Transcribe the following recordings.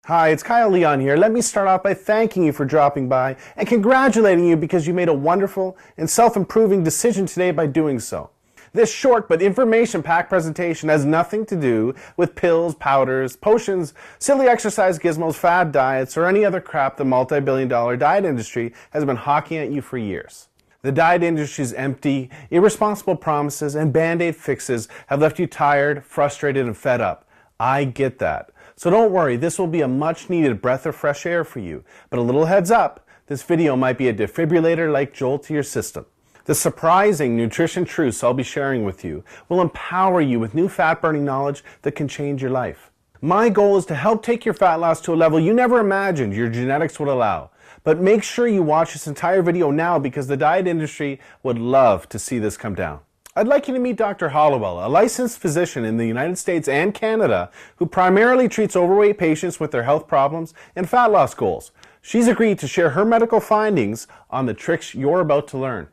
Hi, it's Kyle Leon here. Let me start off by thanking you for dropping by and congratulating you because you made a wonderful and self-improving decision today by doing so. This short but information-packed presentation has nothing to do with pills, powders, potions, silly exercise gizmos, fad diets, or any other crap the multi-billion-dollar diet industry has been hawking at you for years. The diet industry's empty, irresponsible promises and band-aid fixes have left you tired, frustrated, and fed up. I get that. So don't worry, this will be a much needed breath of fresh air for you. But a little heads up, this video might be a defibrillator-like jolt to your system. The surprising nutrition truths I'll be sharing with you will empower you with new fat-burning knowledge that can change your life. My goal is to help take your fat loss to a level you never imagined your genetics would allow. But make sure you watch this entire video now because the diet industry would love to see this come down. I'd like you to meet Dr. Hollowell, a licensed physician in the United States and Canada who primarily treats overweight patients with their health problems and fat loss goals. She's agreed to share her medical findings on the tricks you're about to learn.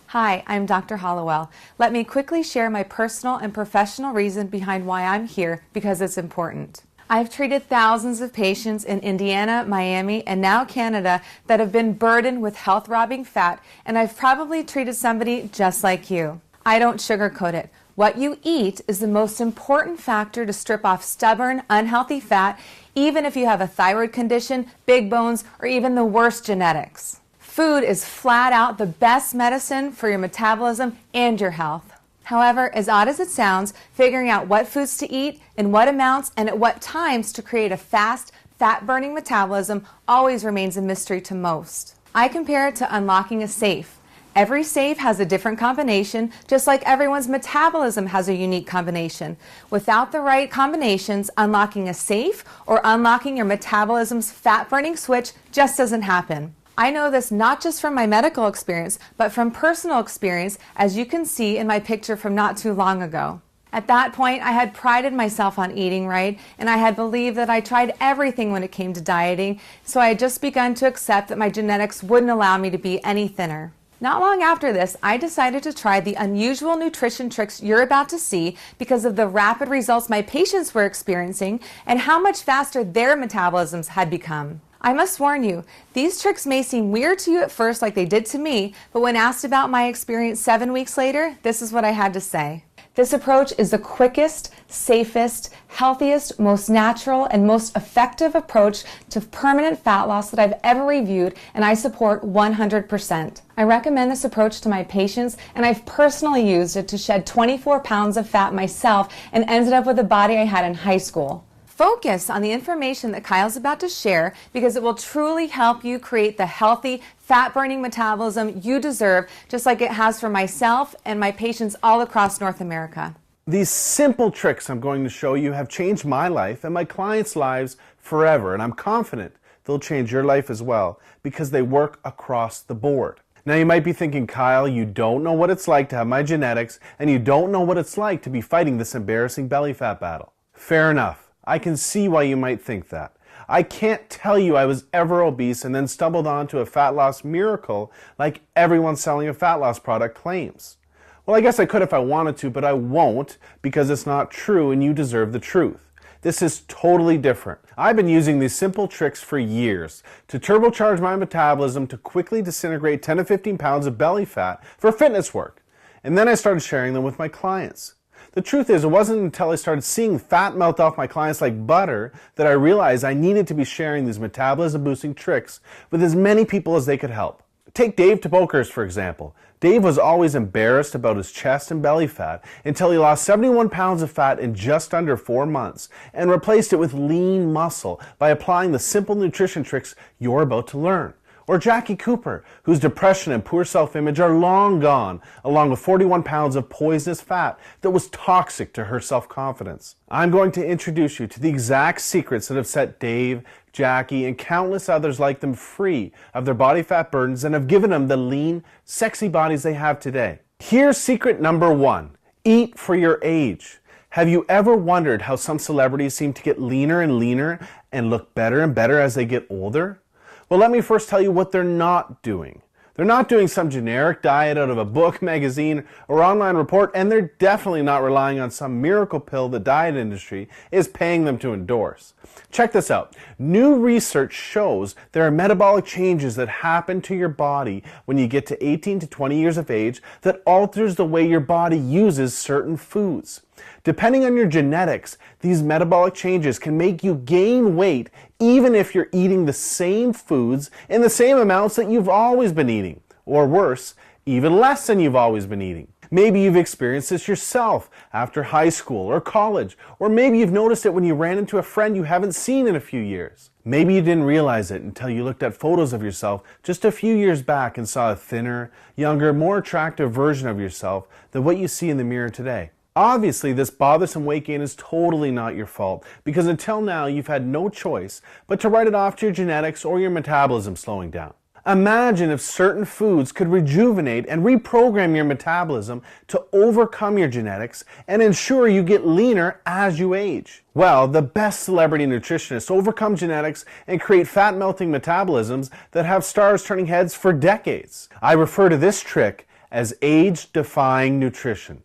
Hi, I'm Dr. Hollowell. Let me quickly share my personal and professional reason behind why I'm here because it's important. I've treated thousands of patients in Indiana, Miami, and now Canada that have been burdened with health-robbing fat, and I've probably treated somebody just like you. I don't sugarcoat it. What you eat is the most important factor to strip off stubborn, unhealthy fat, even if you have a thyroid condition, big bones, or even the worst genetics. Food is flat out the best medicine for your metabolism and your health. However, as odd as it sounds, figuring out what foods to eat, in what amounts, and at what times to create a fast, fat-burning metabolism always remains a mystery to most. I compare it to unlocking a safe. Every safe has a different combination, just like everyone's metabolism has a unique combination. Without the right combinations, unlocking a safe or unlocking your metabolism's fat-burning switch just doesn't happen. I know this not just from my medical experience, but from personal experience, as you can see in my picture from not too long ago. At that point, I had prided myself on eating right, and I had believed that I tried everything when it came to dieting, so I had just begun to accept that my genetics wouldn't allow me to be any thinner. Not long after this, I decided to try the unusual nutrition tricks you're about to see because of the rapid results my patients were experiencing and how much faster their metabolisms had become. I must warn you, these tricks may seem weird to you at first like they did to me, but when asked about my experience 7 weeks later, this is what I had to say. This approach is the quickest, safest, healthiest, most natural, and most effective approach to permanent fat loss that I've ever reviewed, and I support 100%. I recommend this approach to my patients, and I've personally used it to shed 24 pounds of fat myself and ended up with the body I had in high school. Focus on the information that Kyle's about to share because it will truly help you create the healthy, fat-burning metabolism you deserve, just like it has for myself and my patients all across North America. These simple tricks I'm going to show you have changed my life and my clients' lives forever, and I'm confident they'll change your life as well because they work across the board. Now you might be thinking, Kyle, you don't know what it's like to have my genetics and you don't know what it's like to be fighting this embarrassing belly fat battle. Fair enough. I can see why you might think that. I can't tell you I was ever obese and then stumbled onto a fat loss miracle like everyone selling a fat loss product claims. Well, I guess I could if I wanted to, but I won't because it's not true and you deserve the truth. This is totally different. I've been using these simple tricks for years to turbocharge my metabolism to quickly disintegrate 10 to 15 pounds of belly fat for fitness work. And then I started sharing them with my clients. The truth is, it wasn't until I started seeing fat melt off my clients like butter that I realized I needed to be sharing these metabolism-boosting tricks with as many people as they could help. Take Dave Tabokers, for example. Dave was always embarrassed about his chest and belly fat until he lost 71 pounds of fat in just under 4 months and replaced it with lean muscle by applying the simple nutrition tricks you're about to learn. Or Jackie Cooper, whose depression and poor self-image are long gone, along with 41 pounds of poisonous fat that was toxic to her self-confidence. I'm going to introduce you to the exact secrets that have set Dave, Jackie, and countless others like them free of their body fat burdens and have given them the lean, sexy bodies they have today. Here's secret number 1. Eat for your age. Have you ever wondered how some celebrities seem to get leaner and leaner and look better and better as they get older? Well, let me first tell you what they're not doing. They're not doing some generic diet out of a book, magazine, or online report, and they're definitely not relying on some miracle pill the diet industry is paying them to endorse. Check this out. New research shows there are metabolic changes that happen to your body when you get to 18 to 20 years of age that alters the way your body uses certain foods. Depending on your genetics, these metabolic changes can make you gain weight even if you're eating the same foods in the same amounts that you've always been eating. Or worse, even less than you've always been eating. Maybe you've experienced this yourself after high school or college, or maybe you've noticed it when you ran into a friend you haven't seen in a few years. Maybe you didn't realize it until you looked at photos of yourself just a few years back and saw a thinner, younger, more attractive version of yourself than what you see in the mirror today. Obviously, this bothersome weight gain is totally not your fault, because until now you've had no choice but to write it off to your genetics or your metabolism slowing down. Imagine if certain foods could rejuvenate and reprogram your metabolism to overcome your genetics and ensure you get leaner as you age. Well, the best celebrity nutritionists overcome genetics and create fat-melting metabolisms that have stars turning heads for decades. I refer to this trick as age-defying nutrition.